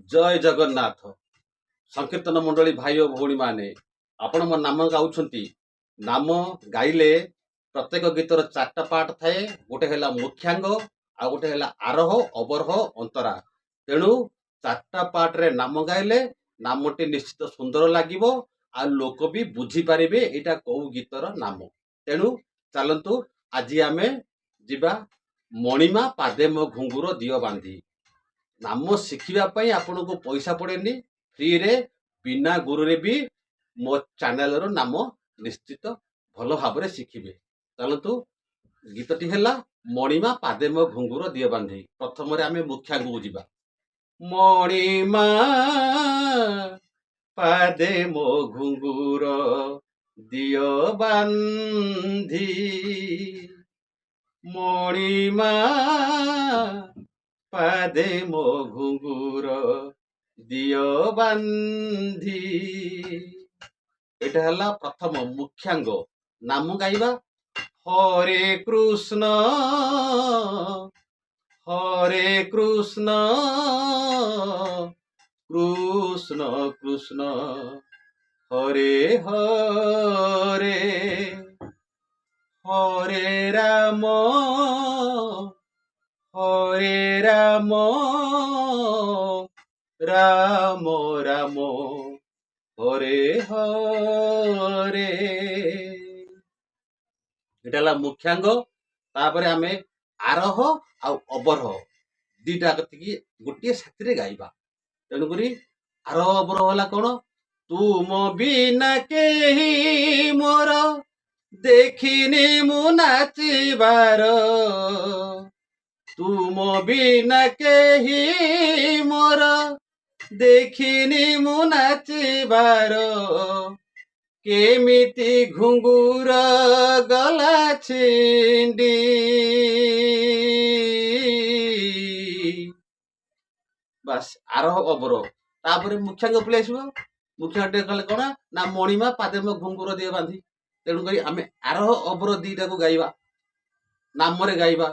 जय जगन्नाथ संकीर्तन मंडली भाई और भौणी माने आपण मो नाम गाउछंती। नाम गाइले प्रत्येक गीतर चारटा पार्ट थाए। गोटे हैला मुख्यांग आ गोटे हैला आरोह अवरोह अंतरा। तेणु चारटा पार्ट रे नाम गाइले नामटी निश्चित सुंदर लागिबो आ लोक भी बुझी पारिबे एटा को गीतर नाम। तेणु चलंतु आज आमे जिबा मणिमा पादे मो घुंगुर दियो बांधी। नाम शिखिबा आपन को पैसा पड़ेनी, फ्री रे बिना गुरु रे भी मो चैनल रो नाम निश्चित भल भाव शिखिबे। चलतु गीतटी हैला मणिमा पादे मो घुंगुर दियो बांधी। प्रथम रे आमे मुख्यांग बुझिबा। मणिमा पादे मो घुंगुर दियो बांधी, मणिमा पादे मो घुंगुर दियो बांधी। एटा हला प्रथम मुख्यांग। नाम गाइबा हरे कृष्ण कृष्ण कृष्ण हरे हरे, हरे राम राम राम हरे हरे। एटा हला मुख्यांग। तापरे आमे आरोह आ अवरोह दीटा कथि गोटे साथी रे गाइबा। तेणु करी आरोह अवरोह हला कोन, तुम बिना केही मोर देखिनी मु नाचिबार, तुम बिना केही मोर देखिनी मु नाचिबार, केमिति घुंगुर गला छिंडी। बस आरोह अवरोह। तापर मुख्यांग पले आसबो। मुख्यांग कले कोन ना मणिमा पादे मो घुंगुर दियो बांधी। तेणु करी आमे आरोह अवरोह दीटा को गाइबा, नाम रे गाइबा।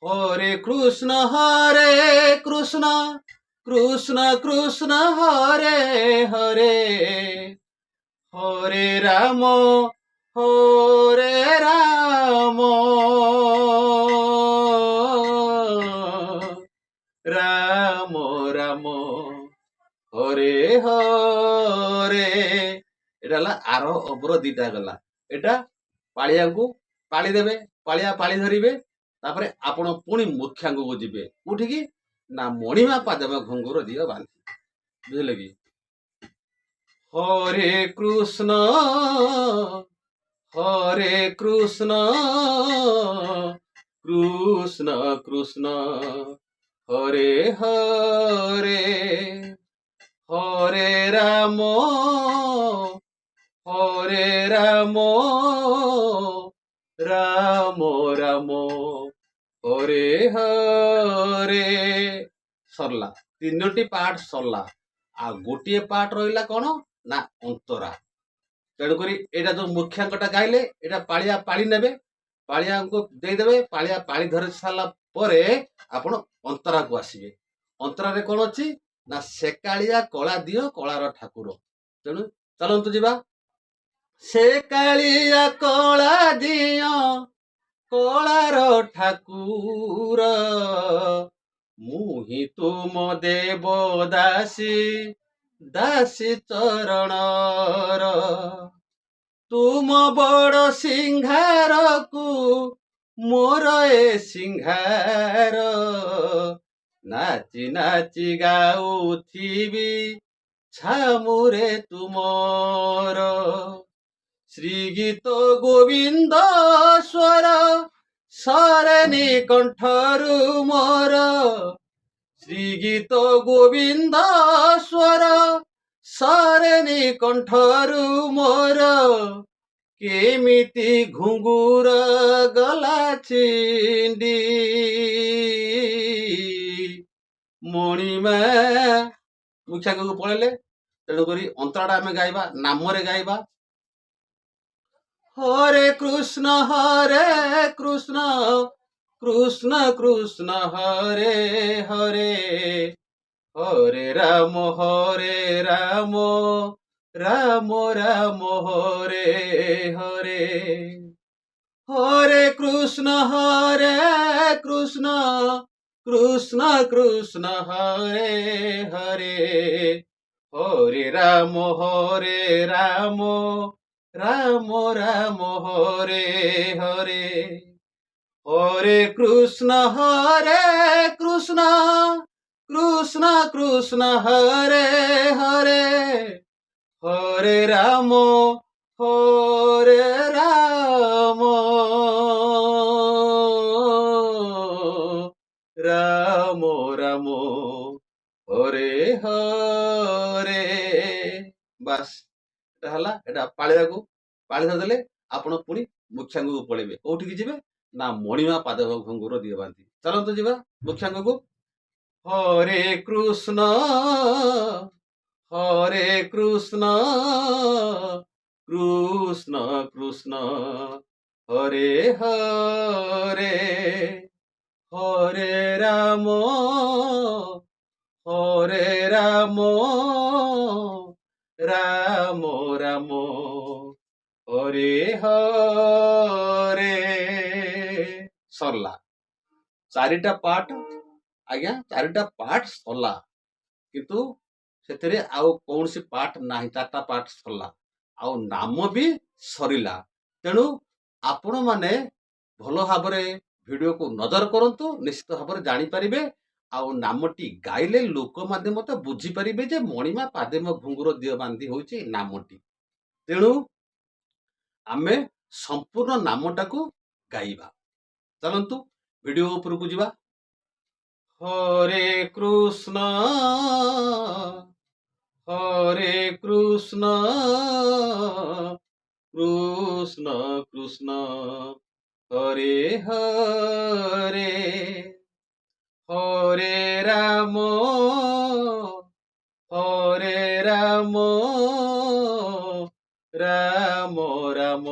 हरे कृष्ण कृष्ण कृष्ण हरे हरे, हरे राम राम राम हरे हरे। एटा हला आरोह अवरोह दीटा गला। एटा पालिया को पाली देबे, पालिया पाली धरिबे। तापरे आपण पुणी मुख्यांग को जिबे कोठी की ना मणिमा पादम घुंगुर दियो बांधी। बुझले की हरे कृष्ण कृष्ण कृष्ण हरे हरे, हरे राम राम राम हरे हरे। सरला तीनोटी पार्ट सरला। आ गोटे पार्ट रहिला कोन ना अंतरा। तेणु करी एटा जो मुख्यांगटा गाइले एटा पालिया पाली नेबे, पालिया को दे देबे। पालिया पाली धरि साला परे आपण अंतरा को आसीबे। अंतरा रे कोन अछि ना सेकालिया कला दियो कलार ठाकुर। तेणु चलंतु जिबा। सेकालिया कला दियो कलार ठाकुर, मुहि तुम देव दासी दासी चरणर, तुम बड़ सिंहार को मोर ए सिंहार, नाची नाची गाउथिबी छामुरे तुमर, श्री गीत गोविंद स्वर सरनी कंठरु मोर, श्री गीत गोविंद स्वर सरनी कंठरु मोर, केमिति घुंगुर गला छिंडी। मणिमा मुख्यांग को पळेले। तेणु करी अंतराटा आमे गाइबा, नाम रे गाइबा। हरे कृष्ण कृष्ण कृष्ण हरे हरे, হরে রাম রাম রাম হরে হরে, হরে কৃষ্ণ কৃষ্ণ কৃষ্ণ হরে হরে, হরে রাম রাম রাম রাম হরে হরে, হরে কৃষ্ণ কৃষ্ণ কৃষ্ণ কৃষ্ণ হরে হরে, হরে রাম রাম রাম রাম হরে ହରେ। ବାସ୍ ଏଟା ହେଲା। ଏଟା ପାଳିବାକୁ ପାଳି ଧରିଦେଲେ ଆପଣ ପୁଣି ମୁଖ୍ୟାଙ୍ଗକୁ ପଳେଇବେ। କୋଉଠିକି ଯିବେ ନା ମଣିମା ପାଦ ଘୁଙ୍ଗୁର ଦିଅ ବାନ୍ଧି। ଚାଲନ୍ତୁ ଯିବା ମୁଖ୍ୟାଙ୍ଗକୁ। ହରେ କୃଷ୍ଣ କୃଷ୍ଣ କୃଷ୍ଣ ହରେ ହରେ, ହରେ ରାମ ରାମ ରାମ ହରେ ହରେ। ସରିଲା। ଚାରିଟା ପାର୍ଟ, ଆଜ୍ଞା ଚାରିଟା ପାର୍ଟ ସରିଲା, କିନ୍ତୁ ସେଥିରେ ଆଉ କୌଣସି ପାର୍ଟ ନାହିଁ। ଚାରିଟା ପାର୍ଟ ସରିଲା, ଆଉ ନାମ ବି ସରିଲା। ତେଣୁ ଆପଣ ମାନେ ଭଲ ଭାବରେ ଭିଡିଓକୁ ନଜର କରନ୍ତୁ, ନିଶ୍ଚିତ ଭାବରେ ଜାଣିପାରିବେ। ଆଉ ନାମଟି ଗାଇଲେ ଲୋକ ମଧ୍ୟ ବୁଝିପାରିବେ ଯେ ମଣିମା ପାଦେ ମୋ ଘୁଙ୍ଗୁର ଦିଅ ବାନ୍ଧି ହଉଛି ନାମଟି। ତେଣୁ ଆମେ ସମ୍ପୂର୍ଣ୍ଣ ନାମଟାକୁ ଗାଇବା। ଚାଲନ୍ତୁ ଭିଡିଓ ଉପରକୁ ଯିବା। ହରେ କୃଷ୍ଣ କୃଷ୍ଣ କୃଷ୍ଣ ହରେ ହରେ, হরে রাম রাম রাম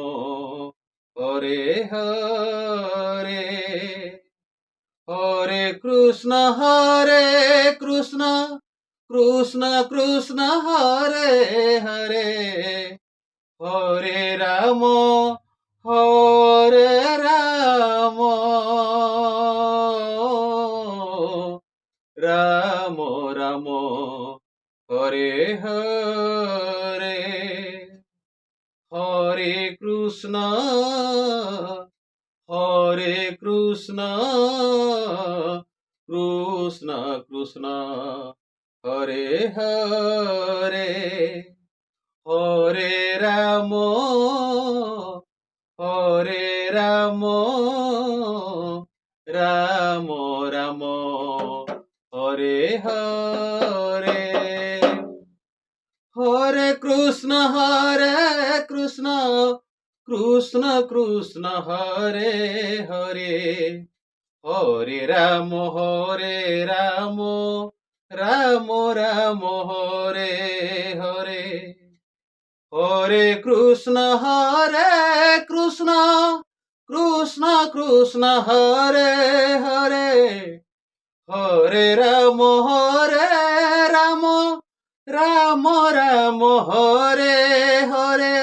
হরে হরে, হরে কৃষ্ণ কৃষ্ণ কৃষ্ণ হরে হরে, হরে রাম রাম রাম রাম হরে হরে, হরে কৃষ্ণ কৃষ্ণ কৃষ্ণ হরে হরে, হরে রাম রাম রাম হরে হরে, হরে কৃষ্ণ কৃষ্ণ কৃষ্ণ হরে হরে, হরে রাম রাম রাম হরে হরে, হরে কৃষ্ণ কৃষ্ণ কৃষ্ণ হরে হরে, হরে রাম রাম রাম হরে হরে,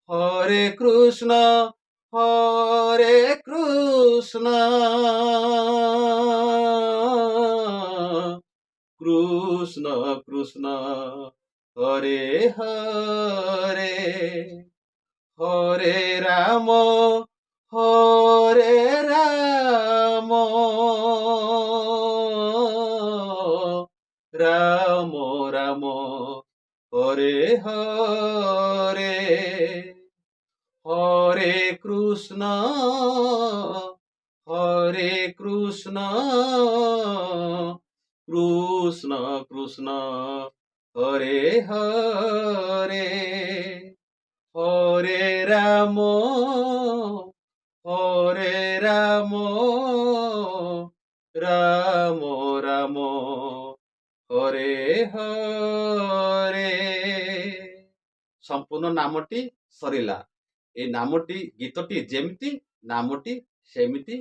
হরে কৃষ্ণ কৃষ্ণ কৃষ্ণ হরে হরে, হরে রাম রাম রাম হরে হরে, হরে কৃষ্ণ কৃষ্ণ কৃষ্ণ হরে হরে, হরে রাম রাম রাম হরে হরে। ସମ୍ପୂର୍ଣ୍ଣ ନାମଟି ସରିଲା। এই ନାମଟି ଗୀତଟି ଯେମିତି ନାମଟି ସେମିତି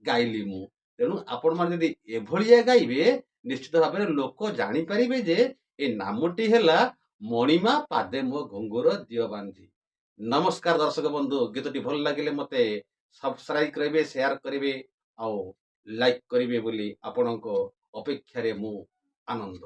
ଗାଇଲି ମୁଁ। ତେଣୁ ଆପଣମାନେ ଯଦି ଏଭଳିଆ ଗାଇବେ ନିଶ୍ଚିତ ଭାବରେ ଲୋକ ଜାଣିପାରିବେ ଯେ ଏ ନାମଟି ହେଲା ମଣିମା ପାଦେ ମୋ ଘୁଙ୍ଗୁର ଦିଅ ବାନ୍ଧି। ନମସ୍କାର ଦର୍ଶକ ବନ୍ଧୁ, ଗୀତଟି ଭଲ ଲାଗିଲେ ମତେ ସବସ୍କ୍ରାଇବ କରିବେ, ସେୟାର କରିବେ ଆଉ ଲାଇକ୍ କରିବେ ବୋଲି ଆପଣଙ୍କ ଅପେକ୍ଷାରେ ମୁଁ ଆନନ୍ଦ।